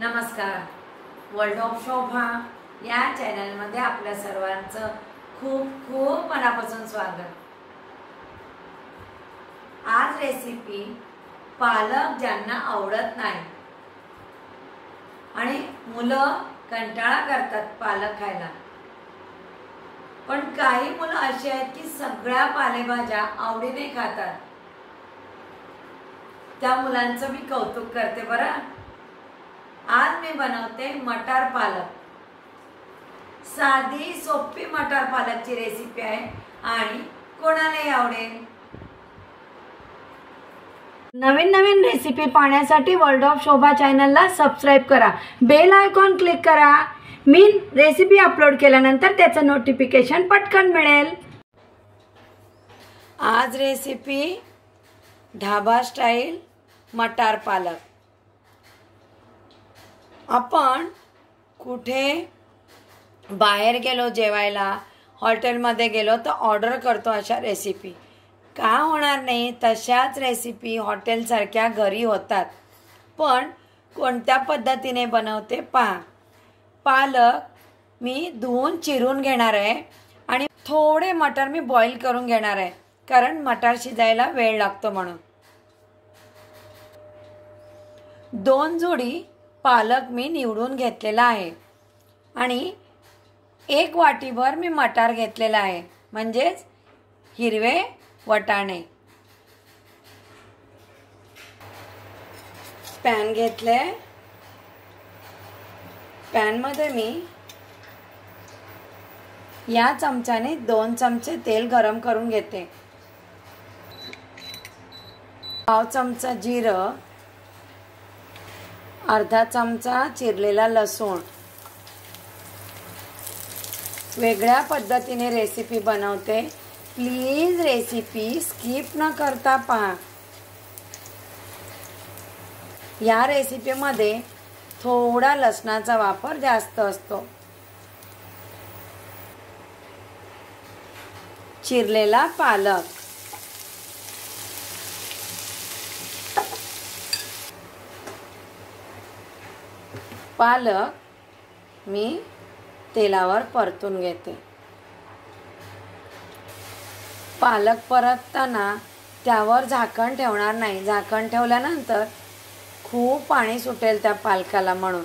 नमस्कार. World of शोभा या चॅनलमध्ये आपल्या सर्वांचं खूप खूप मनापासून स्वागत. आज रेसिपी पालक ज्यांना आवडत नाही आणि मुलं कंटाळा करतात पालक खायला, पण काही मुलं अशी आहेत की सगळ्या पालेभाज्या आवडीने खातात. त्या मुलांचं मी कौतुक करते बरं. आज मी बनवते मटार पालक. साधी सोपी मटार पालकची रेसिपी आहे आणि कोणालाही आवडेल. नवीन नवीन रेसिपी पाहण्यासाठी वर्ल्ड ऑफ शोभा चॅनलला सबस्क्राईब करा, बेल आयकॉन क्लिक करा. मी रेसिपी अपलोड केल्यानंतर त्याचं नोटिफिकेशन पटकन मिळेल. आज रेसिपी ढाबा स्टाईल मटार पालक. आपण कुठे बाहेर गेलो जेवायला, हॉटेलमध्ये गेलो तर ऑर्डर करतो अशा रेसिपी. का होणार नाही, तशाच रेसिपी हॉटेलसारख्या घरी होतात. पण कोणत्या पद्धतीने बनवते पहा. पालक मी धुवून चिरून घेणार आहे आणि थोडे मटार मी बॉईल करून घेणार आहे, कारण मटार शिजायला वेळ लागतो म्हणून. 2 जोडी पालक मी निवडून घेतलेला आहे आणि 1 वाटीभर मी मटार घेतलेला आहे, म्हणजेच हिरवे वटाणे. पॅन घेतले. पॅनमध्ये मी या चमच्याने 2 चमचे तेल गरम करून घेते. पाव चमचा जिरं, अर्धा चमचा चिरलेला लसूण. वेगळ्या पद्धतीने रेसिपी बनवते, प्लीज रेसिपी स्किप न करता पहा. या रेसिपीमध्ये थोडा लसणाचा वापर जास्त असतो. चिरलेला पालक, पालक मी तेलावर परतून घेते. पालक परतताना त्यावर झाकण ठेवणार नाही. झाकण ठेवल्यानंतर खूप पाणी सुटेल त्या पालकाला, म्हणून.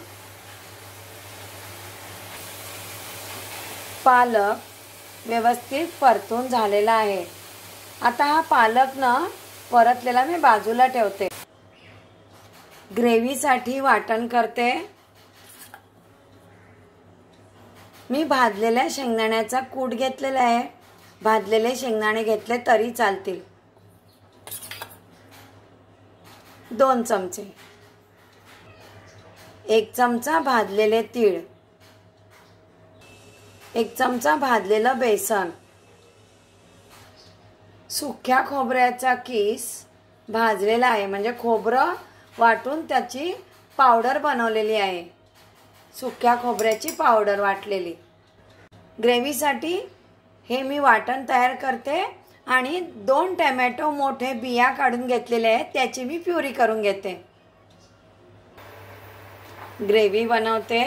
पालक व्यवस्थित परतून झालेला आहे. आता हा पालक परतलेला मी बाजूला ठेवते. ग्रेव्हीसाठी वाटण करते. मी भाजलेल्या शेंगदाण्याचा कूट घेतलेला आहे. भाजलेले शेंगदाणे घेतले तरी चालतील. 2 चमचे. 1 चमचा भाजलेले तीळ. 1 चमचा भाजलेलं बेसन. सुक्या खोबऱ्याचा किस भाजलेला आहे, म्हणजे खोबरं वाटून त्याची पावडर बनवलेली आहे. सुक्या खोबऱ्याची पावडर वाटलेली. ग्रेव्हीसाठी हे मी वाटण तयार करते आणि 2 टोमॅटो मोठे बिया काढून घेतलेले आहेत, त्याची मी प्युरी करून घेते. ग्रेव्ही बनवते.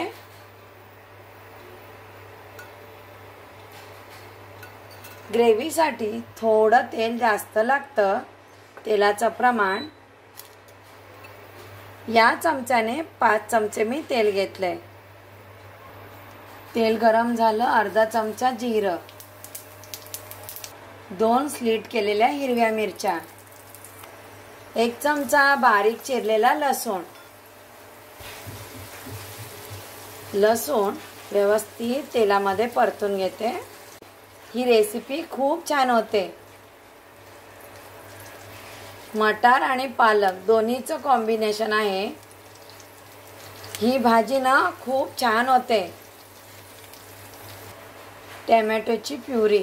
ग्रेव्हीसाठी थोडं तेल जास्त लागतं. तेलाचं प्रमाण या चमच्याने 5 चमचे मी तेल घेतलंय. तेल गरम झालं. अर्धा चमचा जिरं, 2 स्लीट केलेल्या हिरव्या मिरच्या, 1 चमचा बारीक चिरलेला लसूण. लसूण व्यवस्थित तेलामध्ये परतून घेते. ही रेसिपी खूप छान होते. मटार आणि पालक दोन्हीचं कॉम्बिनेशन आहे. ही भाजी खूप छान होते. टोमॅटोची प्युरी.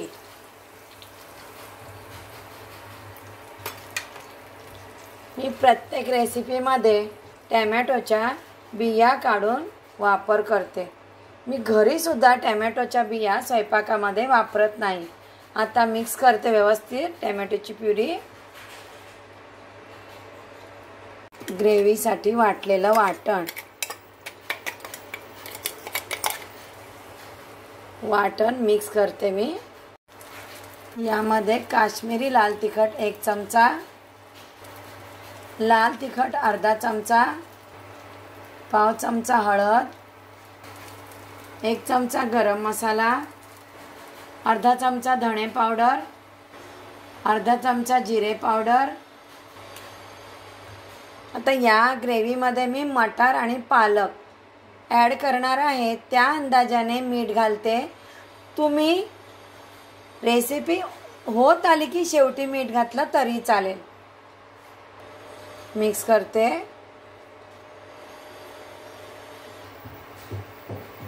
मी प्रत्येक रेसिपीमध्ये टोमॅटोच्या बिया काढून वापर करते. मी घरी सुद्धा टोमॅटोच्या बिया स्वयंपाकामध्ये वापरत नाही. आता मिक्स करते व्यवस्थित टोमॅटोची प्युरी. ग्रेव्हीसाठी वाटलेलं वाटण वाटण मिक्स करते मी। यामध्ये काश्मीरी लाल तिखट 1 चमचा, लाल तिखट अर्धा चमचा, पाव चमचा हळद, 1 चमचा गरम मसाला, अर्धा चमचा धणे पावडर, अर्धा चमचा जिरे पावडर। आता या ग्रेव्हीमध्ये मी मटार आणि पालक ॲड करणार आहे, त्या अंदाजाने मीठ घालते। तुम्ही रेसिपी होत आली की शेवटी मीठ घातलं तरी चालेल। मिक्स करते।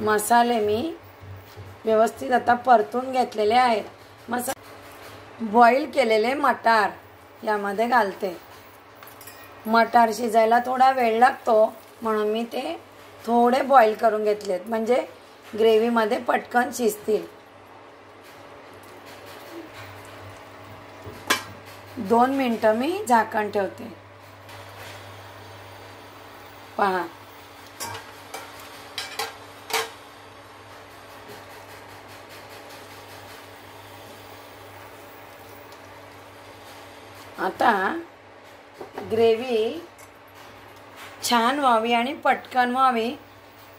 मसाले मी व्यवस्थित आता परतून घेतलेले आहेत। बॉईल केलेले मटार यामध्ये घालते। मटार शिजायला थोडा वेळ लागतो म्हणून मी ते थोडे बॉईल करून घेतलेत, म्हणजे ग्रेव्हीमध्ये पटकन शिजतील। 2 मिनिटं मी झाकण ठेवते। पहा, आता ग्रेव्ही छान व्हावी आणि पटकन व्हावी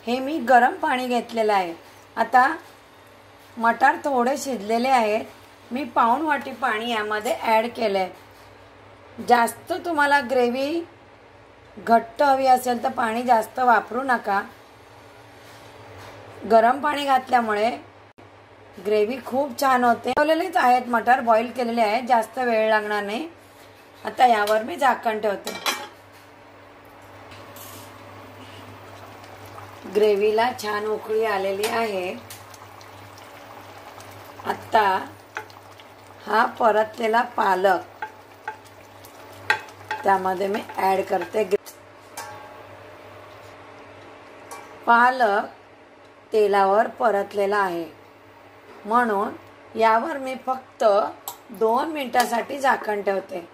हे मी गरम पाणी घेतलेलं आहे। आता मटार थोडे शिजलेले आहेत, मी पाऊण वाटी पाणी यामध्ये ॲड केलं आहे। जास्त तुम्हाला ग्रेव्ही घट्ट हवी असेल तर पाणी जास्त वापरू नका। गरम पाणी घातल्यामुळे ग्रेव्ही खूप छान होते। ठेवलेलेच आहेत मटार, बॉईल केलेले आहेत, जास्त वेळ लागणार नाही। आता यावर मी झाकण ठेवते। ग्रेव्हीला छान उकळी आलेली आहे। आता हा परतलेला पालक त्यामध्ये मी ॲड करते। पालक तेलावर परतलेला आहे म्हणून यावर मी फक्त 2 मिनिटांसाठी झाकण ठेवते,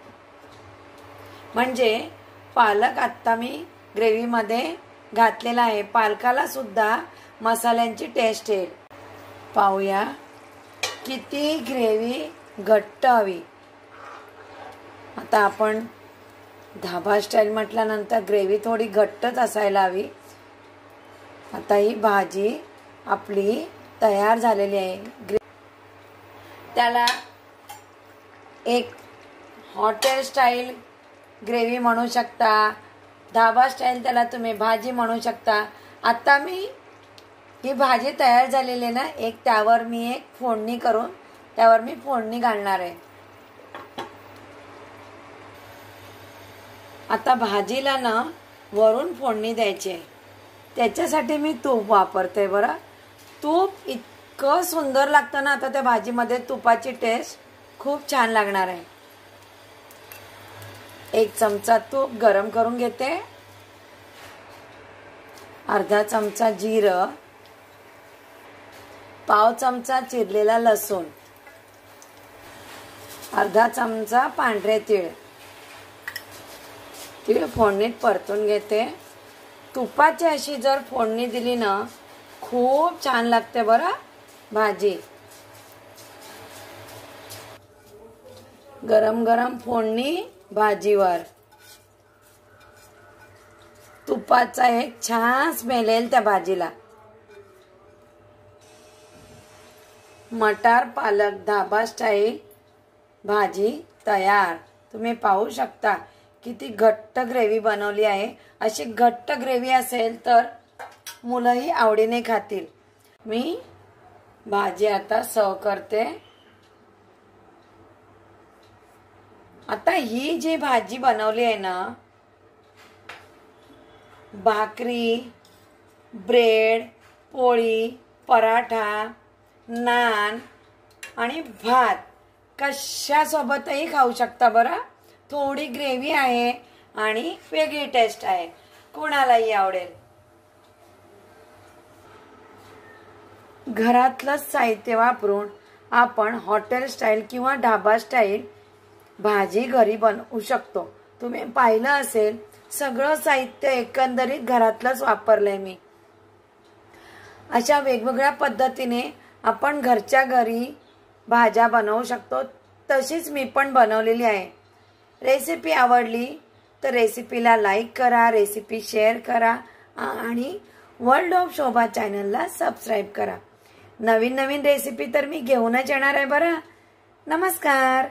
म्हणजे पालक आता मी ग्रेव्हीमध्ये घातलेला आहे, पालकाला सुद्धा मसाल्यांची टेस्ट येईल। पाहूया किती ग्रेव्ही घट्ट हवी। आता आपण धाबा स्टाईल म्हटल्यानंतर ग्रेव्ही थोडी घट्टच असायला हवी। आता ही भाजी आपली तयार झालेली आहे। त्याला एक हॉटेल स्टाईल ग्रेव्ही म्हणू शकता, धाबा स्टाईल त्याला तुम्ही भाजी म्हणू शकता। आता मी ही भाजी तयार झालेली ना, त्यावर मी एक फोडणी करून त्यावर मी फोडणी घालणार आहे। आता भाजीला ना वरून फोडणी द्यायची आहे, त्याच्यासाठी मी तूप वापरते। बरं, तूप इतकं सुंदर लागतं ना, आता त्या भाजीमध्ये तुपाची टेस्ट खूप छान लागणार आहे। 1 चमचा तूप गरम करून घेते, अर्धा चमचा जिरं, पाव चमचा चिरलेला लसूण, अर्धा चमचा पांढरे तीळ फोडणीत परतून घेते। तुपाची अशी जर फोडणी दिली ना, खूप छान लागते बरं भाजी। गरम गरम फोडणी भाजीवर, तुपाचा एक छान स्मेल येईल त्या भाजीला। मटार पालक धाबा स्टाईल भाजी तयार। तुम्ही पाहू शकता किती घट्ट ग्रेव्ही बनवली आहे। अशी घट्ट ग्रेव्ही असेल तर मुलंही आवडीने खातील। मी भाजी आता सर्व करते। आता ही जी भाजी बनवली आहे ना, भाकरी, ब्रेड, पोळी, पराठा, नान आणि भात कशासोबतही खाऊ शकता बरं। थोडी ग्रेव्ही आहे आणि वेगळी टेस्ट आहे, कोणालाही आवडेल। घरातलं साहित्य वापरून आपण हॉटेल स्टाईल किंवा ढाबा स्टाईल भाजी घरी बनवू शकतो। तुम्ही पाहिलं असेल, सगळं साहित्य एकंदरीत घरातलंच वापरलंय मी। अशा वेगवेगळ्या पद्धतीने आपण घरच्या घरी भाज्या बनवू शकतो, तशीच मी पण बनवलेली आहे. रेसिपी आवडली तर रेसिपीला लाईक करा, रेसिपी शेअर करा आणि वर्ल्ड ऑफ शोभा चॅनलला सबस्क्राईब करा. नवीन नवीन रेसिपी तर मी घेऊनच येणार आहे बरं. नमस्कार.